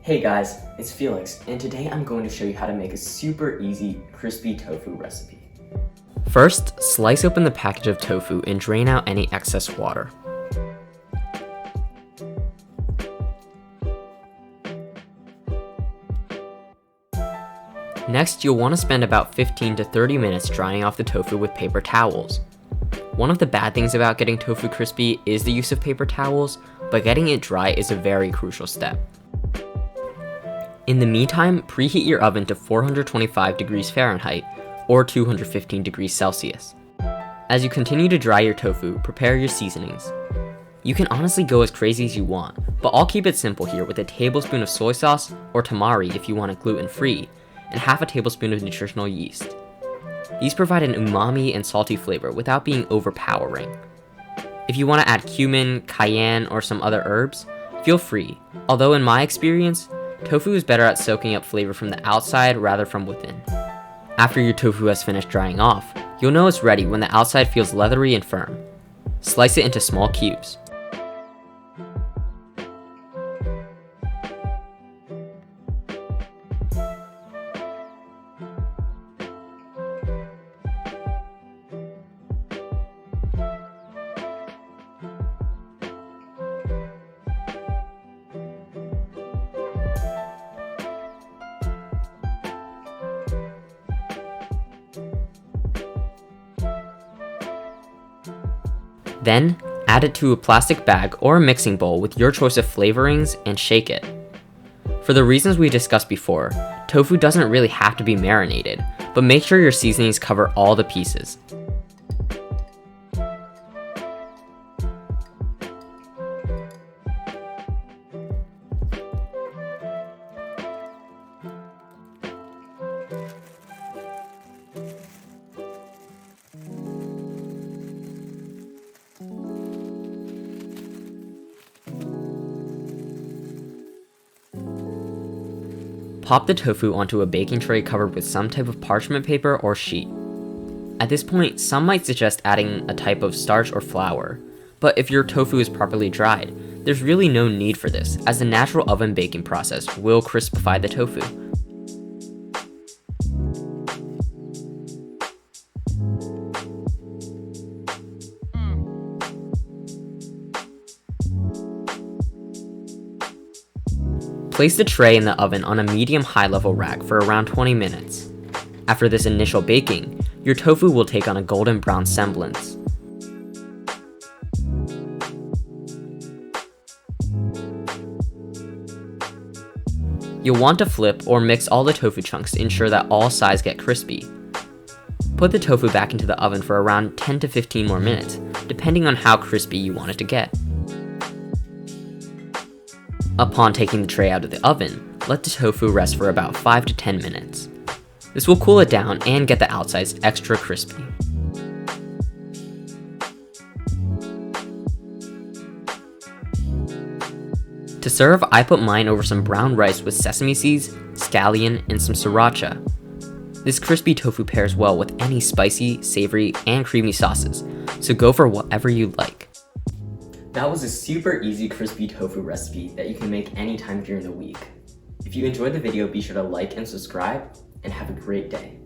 Hey guys, it's Felix, and today I'm going to show you how to make a super easy crispy tofu recipe. First, slice open the package of tofu and drain out any excess water. Next, you'll want to spend about 15 to 30 minutes drying off the tofu with paper towels. One of the bad things about getting tofu crispy is the use of paper towels, but getting it dry is a very crucial step. In the meantime, preheat your oven to 425 degrees Fahrenheit or 215 degrees Celsius. As you continue to dry your tofu, prepare your seasonings. You can honestly go as crazy as you want, but I'll keep it simple here with a tablespoon of soy sauce, or tamari if you want it gluten-free, and half a tablespoon of nutritional yeast. These provide an umami and salty flavor without being overpowering. If you want to add cumin, cayenne, or some other herbs, feel free, although in my experience, tofu is better at soaking up flavor from the outside rather from within. After your tofu has finished drying off, you'll know it's ready when the outside feels leathery and firm. Slice it into small cubes. Then, add it to a plastic bag or a mixing bowl with your choice of flavorings and shake it. For the reasons we discussed before, tofu doesn't really have to be marinated, but make sure your seasonings cover all the pieces. Pop the tofu onto a baking tray covered with some type of parchment paper or sheet. At this point, some might suggest adding a type of starch or flour, but if your tofu is properly dried, there's really no need for this, as the natural oven baking process will crispify the tofu. Place the tray in the oven on a medium-high level rack for around 20 minutes. After this initial baking, your tofu will take on a golden brown semblance. You'll want to flip or mix all the tofu chunks to ensure that all sides get crispy. Put the tofu back into the oven for around 10 to 15 more minutes, depending on how crispy you want it to get. Upon taking the tray out of the oven, let the tofu rest for about 5 to 10 minutes. This will cool it down and get the outsides extra crispy. To serve, I put mine over some brown rice with sesame seeds, scallion, and some sriracha. This crispy tofu pairs well with any spicy, savory, and creamy sauces, so go for whatever you like. That was a super easy crispy tofu recipe that you can make anytime during the week. If you enjoyed the video, be sure to like and subscribe, and have a great day.